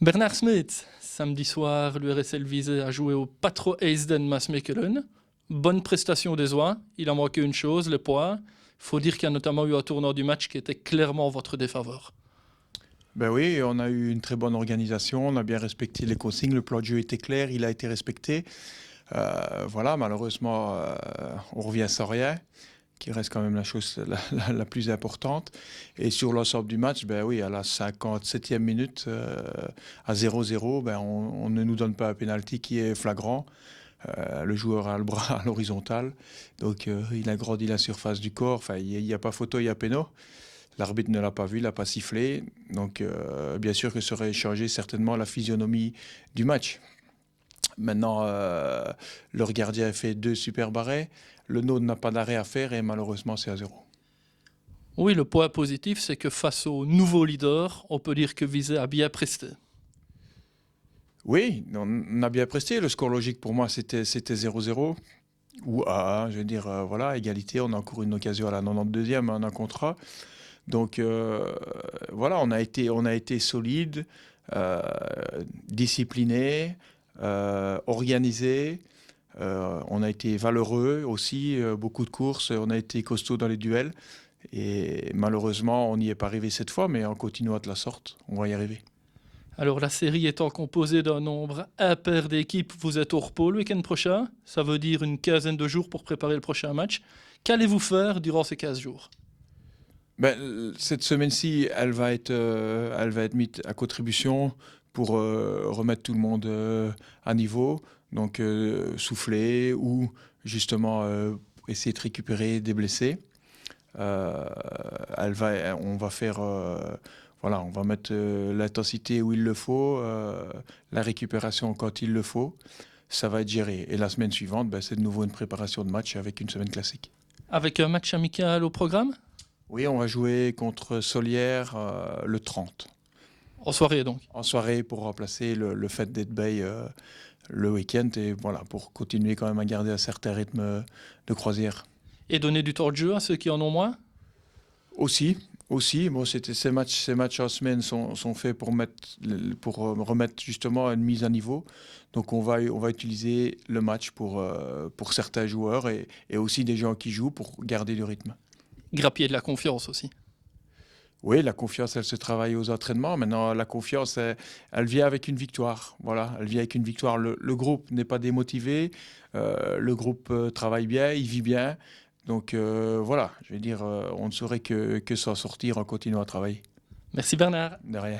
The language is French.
Bernard Smith, samedi soir, l'URSL Visé a joué au Patro Eisden Maasmechelen. Bonne prestation des Oies, il a manqué une chose, le poids. Il faut dire qu'il y a notamment eu un tournant du match qui était clairement en votre défaveur. Ben oui, on a eu une très bonne organisation, on a bien respecté les consignes, le plan de jeu était clair, il a été respecté. Voilà, malheureusement, on revient sans rien, qui reste quand même la chose la plus importante. Et sur l'ensemble du match, ben oui, à la 57e minute, à 0-0, ben on ne nous donne pas un pénalty qui est flagrant. Le joueur a le bras à l'horizontale, donc il agrandit la surface du corps. Enfin, il n'y a pas photo, il y a péno. L'arbitre ne l'a pas vu, il n'a pas sifflé. Donc, bien sûr que ça aurait changé certainement la physionomie du match. Maintenant, leur gardien a fait 2 super arrêts. Le nôtre n'a pas d'arrêt à faire et malheureusement, c'est à 0. Oui, le point positif, c'est que face au nouveau leader, on peut dire que Visé a bien presté. Oui, on a bien presté. Le score logique pour moi, c'était 0-0. Ou à 1, je veux dire, voilà, égalité. On a encore une occasion à la 92e, un contrat. Donc voilà, on a été solide, discipliné, organisé. On a été valeureux aussi, beaucoup de courses, on a été costaud dans les duels. Et malheureusement, on n'y est pas arrivé cette fois, mais en continuant de la sorte, on va y arriver. Alors la série étant composée d'un nombre impair d'équipes, vous êtes au repos le week-end prochain. Ça veut dire une quinzaine de jours pour préparer le prochain match. Qu'allez-vous faire durant ces 15 jours? Ben, cette semaine-ci, elle va être mise à contribution pour remettre tout le monde à niveau. Donc souffler ou justement essayer de récupérer des blessés. On va faire, voilà, on va mettre l'intensité où il le faut, la récupération quand il le faut. Ça va être géré. Et la semaine suivante, ben, c'est de nouveau une préparation de match avec une semaine classique. Avec un match amical au programme? Oui, on va jouer contre Solière le 30. En soirée donc. En soirée pour remplacer le fait d'être Bay le week-end et voilà, pour continuer quand même à garder un certain rythme de croisière. Et donner du temps de jeu à ceux qui en ont moins? Aussi, bon, ces matchs en semaine sont faits pour remettre justement une mise à niveau. Donc on va utiliser le match pour certains joueurs et aussi des gens qui jouent pour garder du rythme. Grappiller de la confiance aussi. Oui, la confiance, elle se travaille aux entraînements. Maintenant, la confiance, elle vient avec une victoire. Voilà, elle vient avec une victoire. Le groupe n'est pas démotivé. Le groupe travaille bien, il vit bien. Donc voilà, je veux dire, on ne saurait que s'en sortir en continuant à travailler. Merci Bernard. De rien.